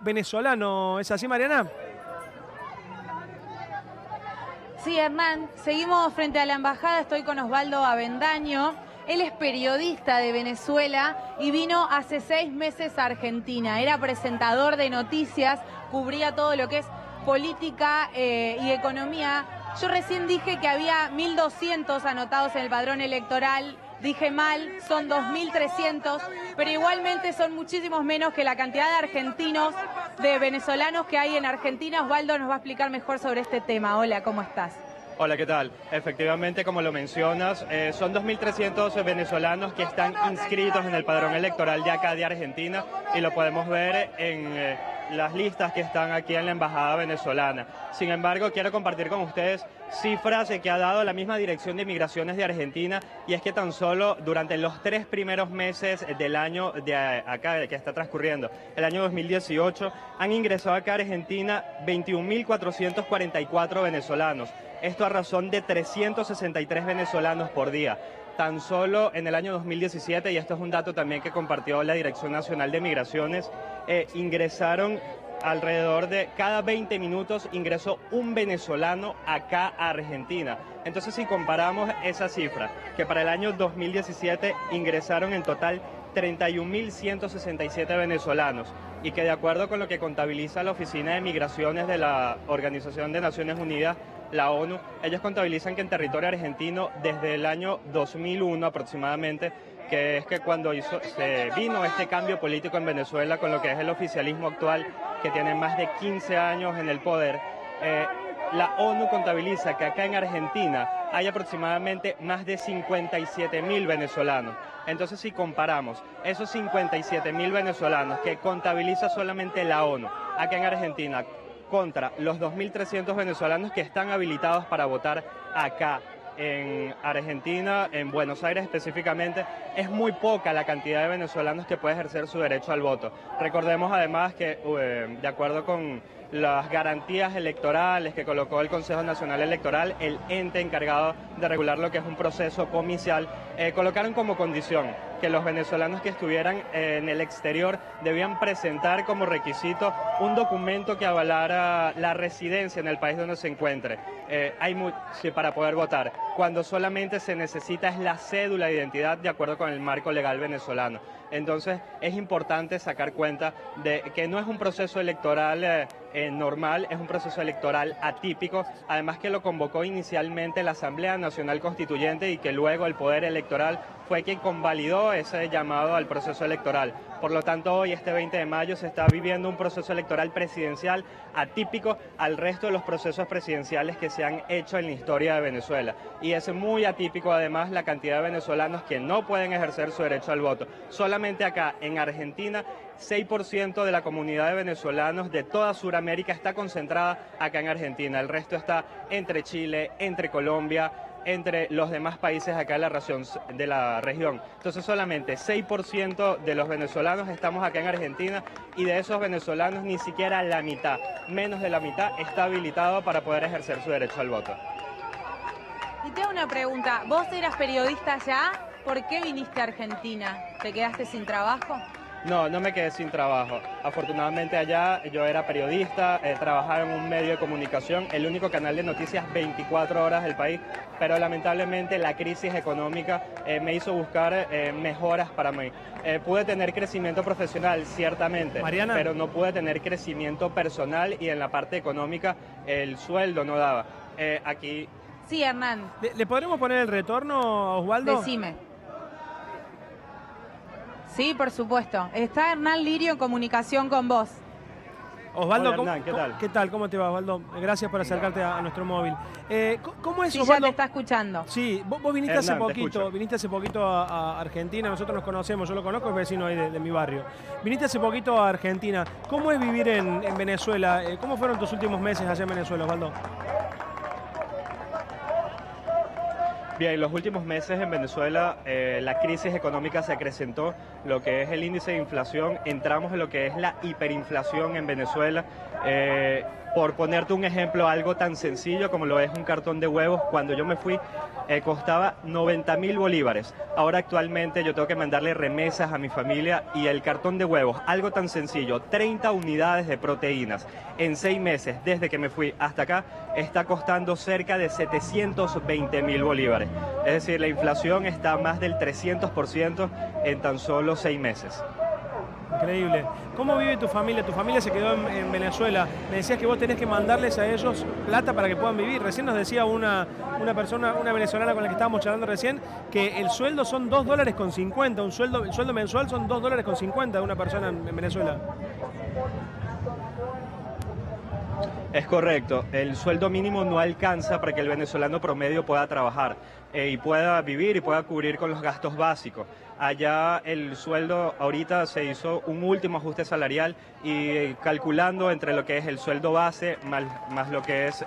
venezolano. ¿Es así, Mariana? Sí, Hernán, seguimos frente a la embajada, estoy con Osvaldo Avendaño. Él es periodista de Venezuela y vino hace 6 meses a Argentina. Era presentador de noticias, cubría todo lo que es política y economía. Yo recién dije que había 1.200 anotados en el padrón electoral. Dije mal, son 2.300, pero igualmente son muchísimos menos que la cantidad de argentinos, de venezolanos que hay en Argentina. Osvaldo nos va a explicar mejor sobre este tema. Hola, ¿cómo estás? Hola, ¿qué tal? Efectivamente, como lo mencionas, son 2.300 venezolanos que están inscritos en el padrón electoral de acá de Argentina y lo podemos ver en las listas que están aquí en la embajada venezolana. Sin embargo, quiero compartir con ustedes cifras que ha dado la misma Dirección de Migraciones de Argentina, y es que tan solo durante los 3 primeros meses del año de acá que está transcurriendo, el año 2018, han ingresado acá a Argentina 21.444 venezolanos. Esto a razón de 363 venezolanos por día. Tan solo en el año 2017, y esto es un dato también que compartió la Dirección Nacional de Migraciones, ingresaron alrededor de cada 20 minutos ingresó un venezolano acá a Argentina. Entonces, si comparamos esa cifra, que para el año 2017 ingresaron en total 31.167 venezolanos, y que de acuerdo con lo que contabiliza la Oficina de Migraciones de la Organización de Naciones Unidas, la ONU, ellos contabilizan que en territorio argentino desde el año 2001 aproximadamente, que es que cuando se vino este cambio político en Venezuela con lo que es el oficialismo actual, que tiene más de 15 años en el poder, la ONU contabiliza que acá en Argentina hay aproximadamente más de 57.000 venezolanos. Entonces, si comparamos esos 57.000 venezolanos que contabiliza solamente la ONU acá en Argentina contra los 2.300 venezolanos que están habilitados para votar acá en Argentina, en Buenos Aires específicamente, es muy poca la cantidad de venezolanos que puede ejercer su derecho al voto. Recordemos además que, de acuerdo con las garantías electorales que colocó el Consejo Nacional Electoral, el ente encargado de regular lo que es un proceso comicial, colocaron como condición que los venezolanos que estuvieran en el exterior debían presentar como requisito un documento que avalara la residencia en el país donde se encuentre para poder votar, cuando solamente se necesita es la cédula de identidad de acuerdo con el marco legal venezolano. Entonces es importante sacar cuenta de que no es un proceso electoral normal, es un proceso electoral atípico, además que lo convocó inicialmente la Asamblea Nacional Constituyente y que luego el Poder Electoral fue quien convalidó ese llamado al proceso electoral. Por lo tanto, hoy, este 20 de mayo, se está viviendo un proceso electoral presidencial atípico al resto de los procesos presidenciales que se han hecho en la historia de Venezuela. Y es muy atípico, además, la cantidad de venezolanos que no pueden ejercer su derecho al voto. Solamente acá, en Argentina, 6% de la comunidad de venezolanos de toda Sudamérica está concentrada acá en Argentina. El resto está entre Chile, entre Colombia, entre los demás países acá de la región. Entonces solamente 6% de los venezolanos estamos acá en Argentina, y de esos venezolanos ni siquiera la mitad, menos de la mitad, está habilitado para poder ejercer su derecho al voto. Y te hago una pregunta, vos eras periodista allá, ¿por qué viniste a Argentina? ¿Te quedaste sin trabajo? No, no me quedé sin trabajo. Afortunadamente allá yo era periodista, trabajaba en un medio de comunicación, el único canal de noticias 24 horas del país, pero lamentablemente la crisis económica me hizo buscar mejoras para mí. Pude tener crecimiento profesional, ciertamente, Mariana, pero no pude tener crecimiento personal, y en la parte económica el sueldo no daba. Aquí... Sí, Hernán. ¿Le podremos poner el retorno, Osvaldo? Decime. Sí, por supuesto. Está Hernán Lirio en comunicación con vos. Osvaldo, Hola, Hernán, ¿qué tal? ¿Qué tal? ¿Cómo te va, Osvaldo? Gracias por acercarte a nuestro móvil. ¿Cómo es, Sí, Osvaldo? ya te está escuchando. Sí, vos viniste Hernán, viniste hace poquito a Argentina, nosotros nos conocemos, yo lo conozco, es vecino ahí de mi barrio. Viniste hace poquito a Argentina. ¿Cómo es vivir en Venezuela? ¿Cómo fueron tus últimos meses allá en Venezuela, Osvaldo? Bien, en los últimos meses en Venezuela la crisis económica se acrecentó, lo que es el índice de inflación, entramos en lo que es la hiperinflación en Venezuela. Por ponerte un ejemplo, algo tan sencillo como lo es un cartón de huevos, cuando yo me fui costaba 90.000 bolívares. Ahora actualmente yo tengo que mandarle remesas a mi familia y el cartón de huevos, algo tan sencillo, 30 unidades de proteínas en 6 meses desde que me fui hasta acá, está costando cerca de 720.000 bolívares. Es decir, la inflación está más del 300% en tan solo 6 meses. Increíble. ¿Cómo vive tu familia? Tu familia se quedó en Venezuela. Me decías que vos tenés que mandarles a ellos plata para que puedan vivir. Recién nos decía una persona, una venezolana con la que estábamos charlando recién, que el sueldo son $2.50. El sueldo mensual son $2.50 de una persona en Venezuela. Es correcto, el sueldo mínimo no alcanza para que el venezolano promedio pueda trabajar y pueda vivir y pueda cubrir con los gastos básicos. Allá el sueldo, ahorita se hizo un último ajuste salarial y calculando entre lo que es el sueldo base más lo que es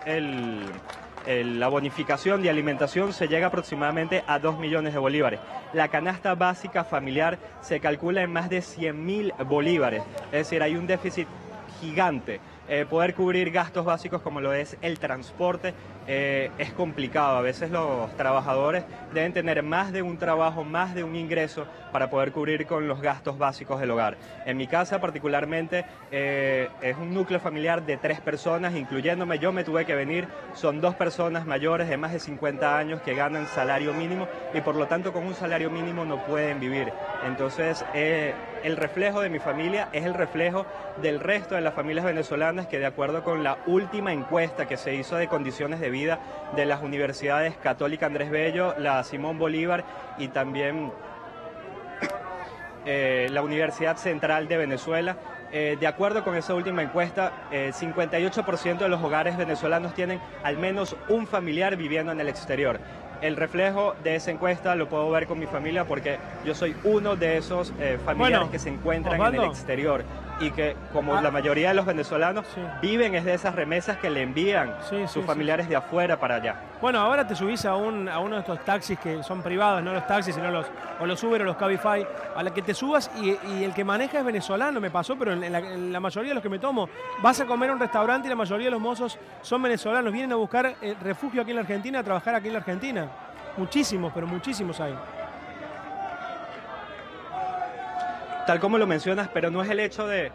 la bonificación de alimentación, se llega aproximadamente a 2 millones de bolívares. La canasta básica familiar se calcula en más de 100.000 bolívares, es decir, hay un déficit gigante. Poder cubrir gastos básicos como lo es el transporte es complicado. A veces los trabajadores deben tener más de un trabajo, más de un ingreso para poder cubrir con los gastos básicos del hogar. En mi casa particularmente es un núcleo familiar de 3 personas, incluyéndome. Yo me tuve que venir, son 2 personas mayores de más de 50 años que ganan salario mínimo y por lo tanto con un salario mínimo no pueden vivir. Entonces el reflejo de mi familia es el reflejo del resto de las familias venezolanas que, de acuerdo con la última encuesta que se hizo de condiciones de vida de las universidades Católica Andrés Bello, la Simón Bolívar y también la Universidad Central de Venezuela, de acuerdo con esa última encuesta, 58% de los hogares venezolanos tienen al menos un familiar viviendo en el exterior. El reflejo de esa encuesta lo puedo ver con mi familia porque yo soy uno de esos familiares que se encuentran en el exterior y que, como la mayoría de los venezolanos, viven es de esas remesas que le envían sus familiares de afuera para allá. Bueno, ahora te subís a uno de estos taxis que son privados, no los taxis, sino los Uber o los Cabify, a la que te subas y el que maneja es venezolano, me pasó, pero en la mayoría de los que me tomo, vas a comer a un restaurante y la mayoría de los mozos son venezolanos, vienen a buscar refugio aquí en la Argentina, a trabajar aquí en la Argentina. Muchísimos, pero muchísimos hay. Tal como lo mencionas, pero no es el hecho de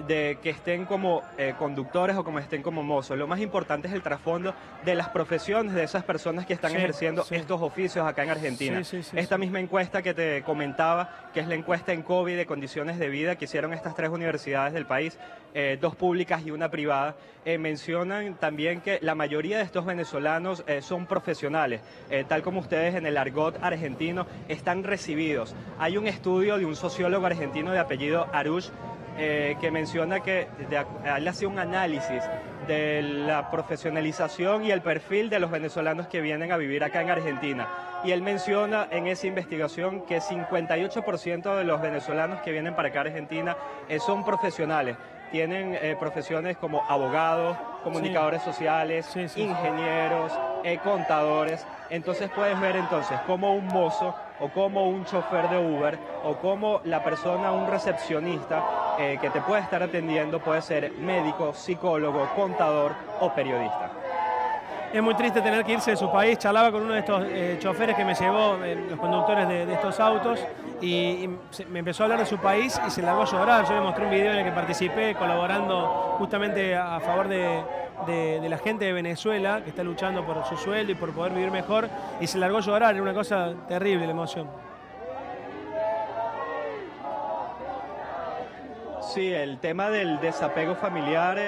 que estén como conductores o como estén como mozos. Lo más importante es el trasfondo de las profesiones de esas personas que están ejerciendo estos oficios acá en Argentina. Esta misma encuesta que te comentaba, que es la encuesta en COVID de condiciones de vida que hicieron estas 3 universidades del país, 2 públicas y una privada, mencionan también que la mayoría de estos venezolanos son profesionales, tal como ustedes en el argot argentino están recibidos. Hay un estudio de un sociólogo argentino de apellido Arush, que menciona que él hace un análisis de la profesionalización y el perfil de los venezolanos que vienen a vivir acá en Argentina. Y él menciona en esa investigación que 58% de los venezolanos que vienen para acá a Argentina son profesionales. Tienen profesiones como abogados, comunicadores sociales, ingenieros, contadores. Entonces puedes ver cómo un mozo o como un chofer de Uber o como la persona, un recepcionista que te puede estar atendiendo puede ser médico, psicólogo, contador o periodista. Es muy triste tener que irse de su país. Charlaba con uno de estos choferes que me llevó, los conductores de estos autos, y me empezó a hablar de su país y se largó a llorar. Yo le mostré un video en el que participé colaborando justamente a favor de la gente de Venezuela que está luchando por su sueldo y por poder vivir mejor, y se largó a llorar. Era una cosa terrible la emoción. Sí, el tema del desapego familiar,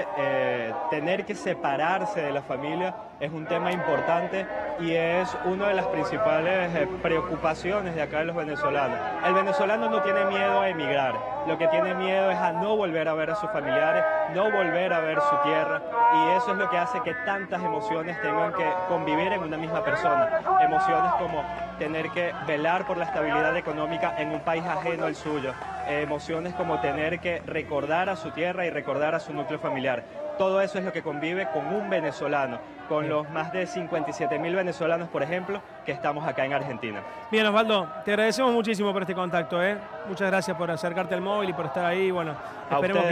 tener que separarse de la familia es un tema importante y es una de las principales preocupaciones de acá de los venezolanos. El venezolano no tiene miedo a emigrar, lo que tiene miedo es a no volver a ver a sus familiares, no volver a ver su tierra, y eso es lo que hace que tantas emociones tengan que convivir en una misma persona. Emociones como tener que velar por la estabilidad económica en un país ajeno al suyo, emociones como tener que recordar a su tierra y recordar a su núcleo familiar. Todo eso es lo que convive con un venezolano, con los más de 57.000 venezolanos, por ejemplo, que estamos acá en Argentina. Bien, Osvaldo, te agradecemos muchísimo por este contacto. Muchas gracias por acercarte al móvil y por estar ahí. Bueno, esperemos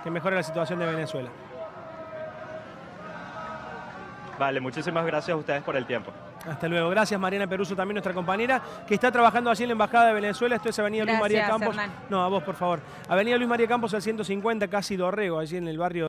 que mejore la situación de Venezuela. Vale, muchísimas gracias a ustedes por el tiempo. Hasta luego. Gracias, Mariana Peruso, también nuestra compañera, que está trabajando allí en la Embajada de Venezuela. Esto es Avenida Luis María Campos. Hernán. No, a vos, por favor. Avenida Luis María Campos al 150, casi Dorrego, allí en el barrio